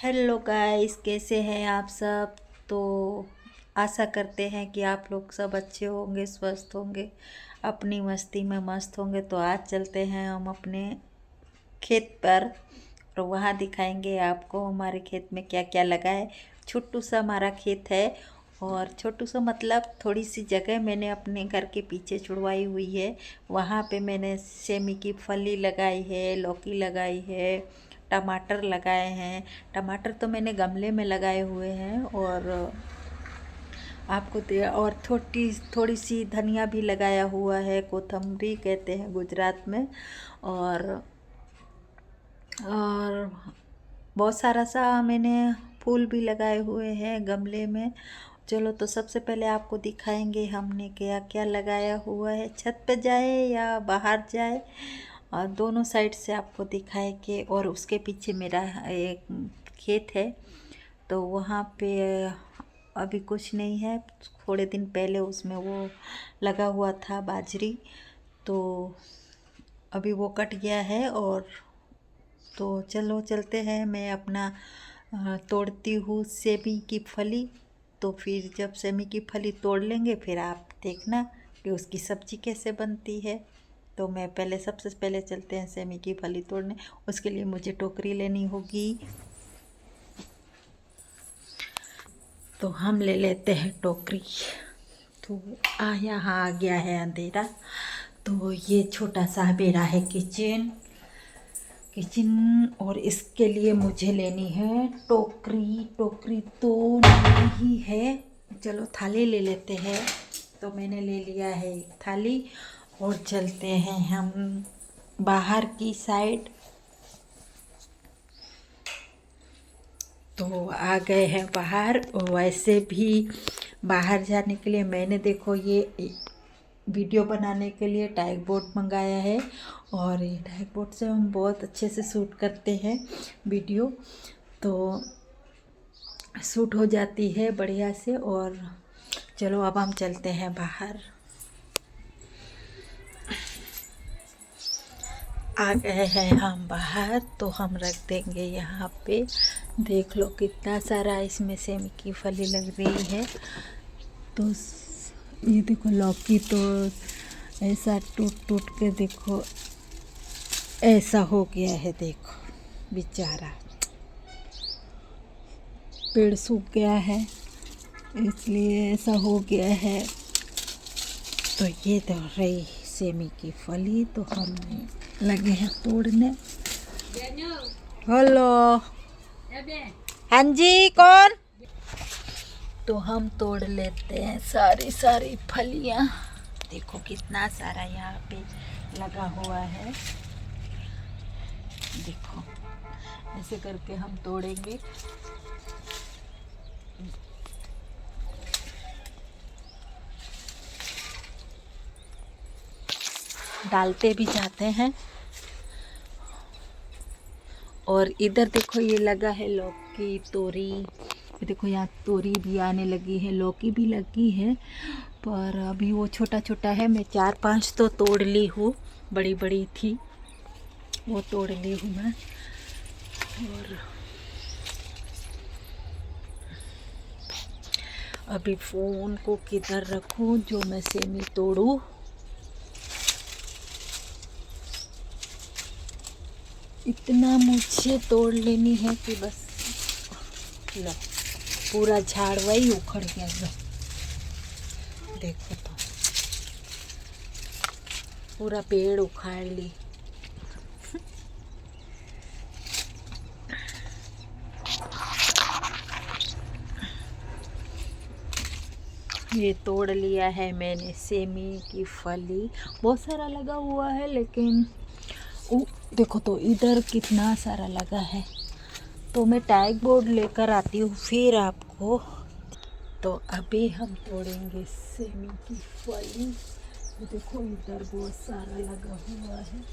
Hello guys, कैसे हैं आप सब। तो आशा करते हैं कि आप लोग सब अच्छे होंगे, स्वस्थ होंगे, अपनी मस्ती में मस्त होंगे। तो आज चलते हैं हम अपने खेत पर और वहाँ दिखाएंगे आपको हमारे खेत में क्या क्या लगा है। छोटू सा हमारा खेत है और छोटू सा मतलब थोड़ी सी जगह मैंने अपने घर के पीछे छुड़वाई हुई है। वहाँ पे मैंने सेमी की फली लगाई है, लौकी लगाई है, टमाटर लगाए हैं। टमाटर तो मैंने गमले में लगाए हुए हैं और आपको दे और थोड़ी सी धनिया भी लगाया हुआ है, कोथमरी कहते हैं गुजरात में। और और बहुत सारा सा मैंने फूल भी लगाए हुए हैं गमले में। चलो तो सबसे पहले आपको दिखाएंगे हमने क्या क्या लगाया हुआ है। छत पे जाए या बाहर जाए और दोनों साइड से आपको दिखाएंगे। और उसके पीछे मेरा एक खेत है, तो वहाँ पे अभी कुछ नहीं है। थोड़े दिन पहले उसमें वो लगा हुआ था बाजरी, तो अभी वो कट गया है। और तो चलो चलते हैं, मैं अपना तोड़ती हूँ सेमी की फली। तो फिर जब सेमी की फली तोड़ लेंगे फिर आप देखना कि उसकी सब्ज़ी कैसे बनती है। तो मैं पहले सबसे पहले चलते हैं सेमी की फली तोड़ने। उसके लिए मुझे टोकरी लेनी होगी, तो हम ले लेते हैं टोकरी। तो यहाँ आ गया है अंधेरा। तो ये छोटा सा मेरा है किचन और इसके लिए मुझे लेनी है टोकरी। टोकरी तो नहीं ही है, चलो थाली ले लेते हैं। तो मैंने ले लिया है एक थाली और चलते हैं हम बाहर की साइड। तो आ गए हैं बाहर। और वैसे भी बाहर जाने के लिए मैंने देखो ये वीडियो बनाने के लिए टाइग बोर्ड मंगाया है। और ये टाइग बोर्ड से हम बहुत अच्छे से शूट करते हैं वीडियो, तो शूट हो जाती है बढ़िया से। और चलो अब हम चलते हैं बाहर। आ गए हैं हम बाहर, तो हम रख देंगे यहाँ पे। देख लो कितना सारा इसमें सेम की फली लग रही है। तो ये देखो लौकी तो ऐसा टूट टूट के देखो ऐसा हो गया है। देखो बेचारा पेड़ सूख गया है, इसलिए ऐसा हो गया है। तो ये तो रही सेमी की फली, तो हम लगे हैं तोड़ने। हेलो, हाँ जी, कौन। तो हम तोड़ लेते हैं सारी सारी फलियाँ। देखो कितना सारा यहाँ पे लगा हुआ है। देखो ऐसे करके हम तोड़ेंगे। डालते भी जाते हैं। और इधर देखो ये लगा है लौकी, तोरी। ये देखो यहाँ तोरी भी आने लगी है, लौकी भी लगी है, पर अभी वो छोटा छोटा है। मैं 4-5 तो तोड़ ली हूँ, बड़ी बड़ी थी वो तोड़ ली हूँ मैं। और अभी फ़ोन को किधर रखूँ जो मैं सेमी तोड़ूँ। इतना मुझे तोड़ लेनी है कि बस लो पूरा झाड़ वही उखड़ गया। लो देखो तो पूरा पेड़ उखाड़ ली। ये तोड़ लिया है मैंने सेमी की फली। बहुत सारा लगा हुआ है, लेकिन देखो तो इधर कितना सारा लगा है। तो मैं टाइग बोर्ड लेकर आती हूँ फिर आपको। तो अभी हम तोड़ेंगे सेमी की फली। देखो इधर बहुत सारा लगा हुआ है।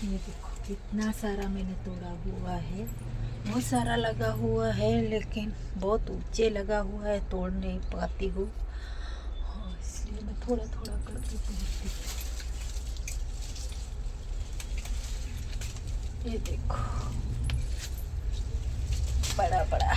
ये देखो कितना सारा मैंने तोड़ा हुआ है। बहुत सारा लगा हुआ है, लेकिन बहुत ऊंचे लगा हुआ है, तोड़ नहीं पाती हूँ। हाँ, इसलिए मैं थोड़ा थोड़ा करके तोड़ती हूँ। ये देखो, बड़ा बड़ा।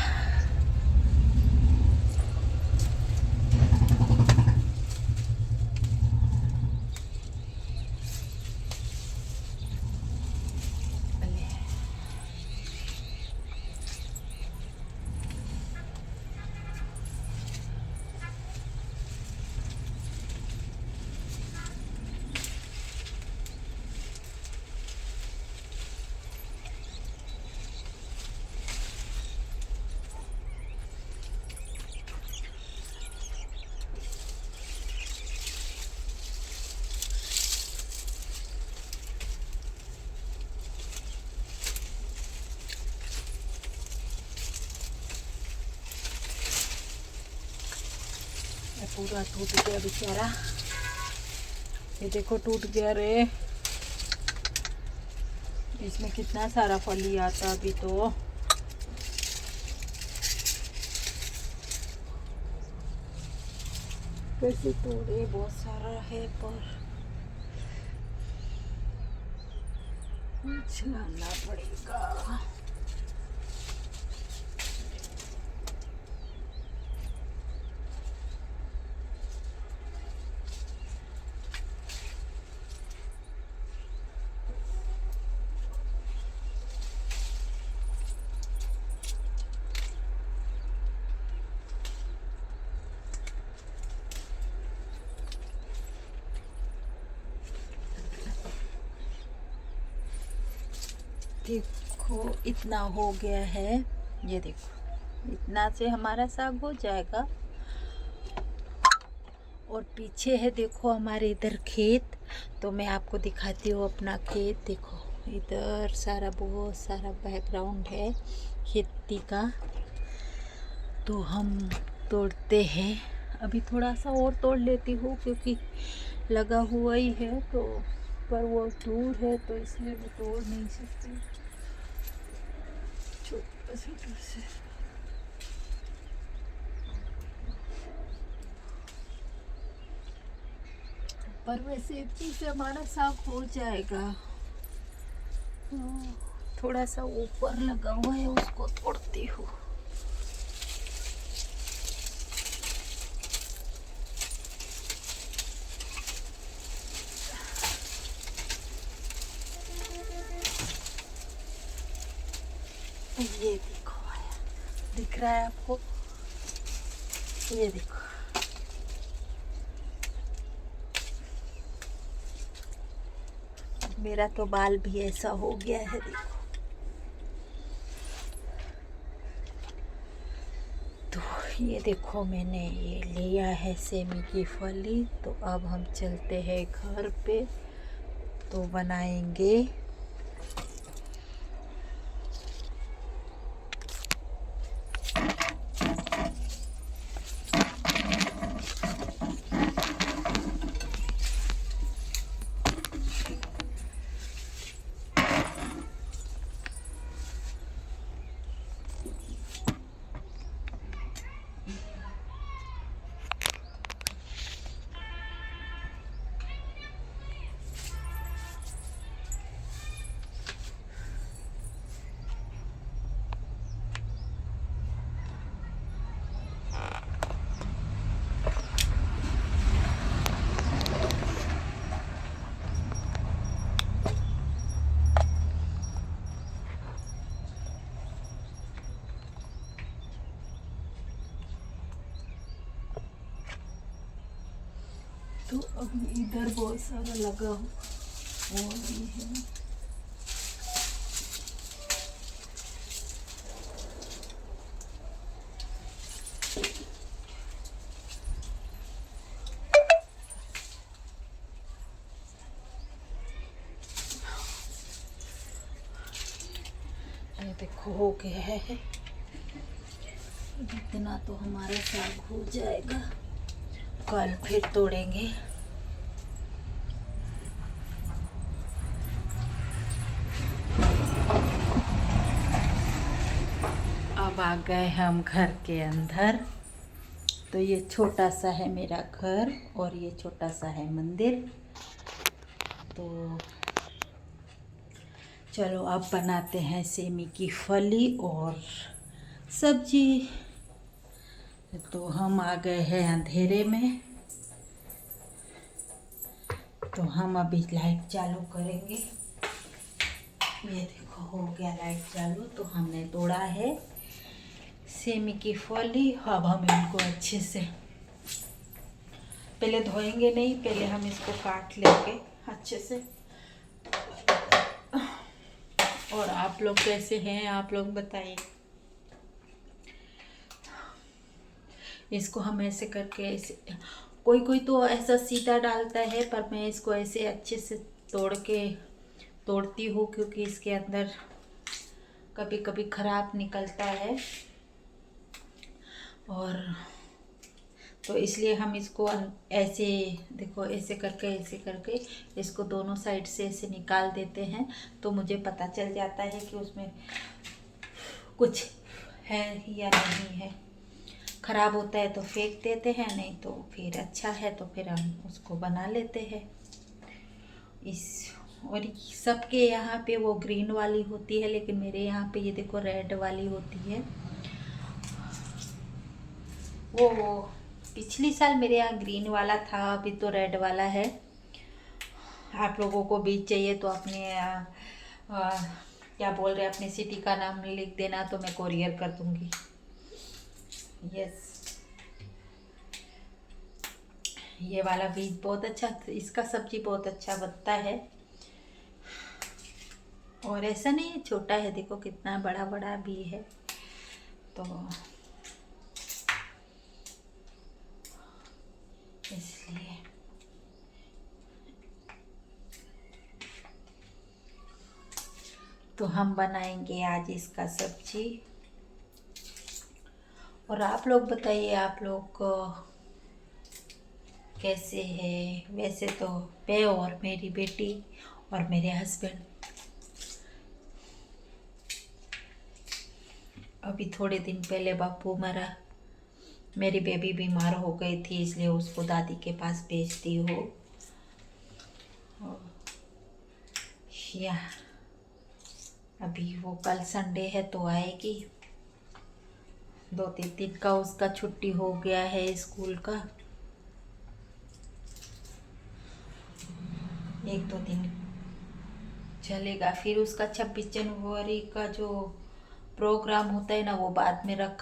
पूरा टूट गया बेचारा। ये देखो, टूट गया रे। इसमें कितना सारा फली आता अभी तो। वैसे तोड़े बहुत सारा है, पर लाना पड़ेगा। देखो, इतना हो गया है। ये देखो, इतना से हमारा साग हो जाएगा। और पीछे है, देखो हमारे इधर खेत। तो मैं आपको दिखाती हूँ अपना खेत। देखो, इधर सारा बहुत सारा बैकग्राउंड है खेती का। तो हम तोड़ते हैं। अभी थोड़ा सा और तोड़ लेती हूँ, क्योंकि लगा हुआ ही है। तो पर वो दूर है, तो इसलिए मैं तोड़ नहीं सकती। छोटा छोटा से। पर वैसे इतनी से हमारा साग हो जाएगा। थोड़ा सा ऊपर लगा हुआ है, उसको तोड़ती हूँ। ये देखो, आया, दिख रहा है आपको? ये देखो, मेरा तो बाल भी ऐसा हो गया है। देखो, तो ये देखो, मैंने ये लिया है सेमी की फली। तो अब हम चलते हैं घर पे, तो बनाएंगे। तो अब इधर बहुत सारा लगा हुआ भी है। ये देखो, हो गया है। इतना तो हमारा साग हो जाएगा। कल फिर तोड़ेंगे। अब आ गए हम घर के अंदर। तो ये छोटा सा है मेरा घर और ये छोटा सा है मंदिर। तो चलो अब बनाते हैं सेमी की फली और सब्जी। तो हम आ गए हैं अंधेरे में, तो हम अभी लाइट चालू करेंगे। ये देखो हो गया लाइट चालू। तो हमने तोड़ा है सेमी की फली। अब हम इनको अच्छे से पहले धोएंगे नहीं, पहले हम इसको काट लेंगे अच्छे से। और आप लोग कैसे हैं, आप लोग बताइए। इसको हम ऐसे करके ऐसे, कोई कोई तो ऐसा सीधा डालता है, पर मैं इसको ऐसे अच्छे से तोड़ती हूँ, क्योंकि इसके अंदर कभी कभी ख़राब निकलता है। और तो इसलिए हम इसको ऐसे देखो ऐसे करके इसको दोनों साइड से ऐसे निकाल देते हैं। तो मुझे पता चल जाता है कि उसमें कुछ है या नहीं है। ख़राब होता है तो फेंक देते हैं, नहीं तो फिर अच्छा है तो फिर हम उसको बना लेते हैं। और सबके यहाँ पे वो ग्रीन वाली होती है, लेकिन मेरे यहाँ पे ये देखो रेड वाली होती है। वो पिछली साल मेरे यहाँ ग्रीन वाला था, अभी तो रेड वाला है। आप लोगों को बीज चाहिए तो अपने क्या बोल रहे हैं, अपनी सिटी का नाम लिख देना, तो मैं कोरियर कर दूँगी। यस, ये वाला बीज बहुत अच्छा, इसका सब्जी बहुत अच्छा बनता है। और ऐसा नहीं है छोटा है, देखो कितना बड़ा बड़ा भी है। तो इसलिए तो हम बनाएंगे आज इसका सब्जी। और आप लोग बताइए, आप लोग कैसे हैं। वैसे तो मैं और मेरी बेटी और मेरे हस्बैंड, अभी थोड़े दिन पहले बापू मरा, मेरी बेबी बीमार हो गई थी, इसलिए उसको दादी के पास भेज दी हो। या अभी वो कल संडे है तो आएगी। 2-3 दिन का उसका छुट्टी हो गया है स्कूल का। 1-2 दिन चलेगा, फिर उसका 26 जनवरी का जो प्रोग्राम होता है ना, वो बाद में रखा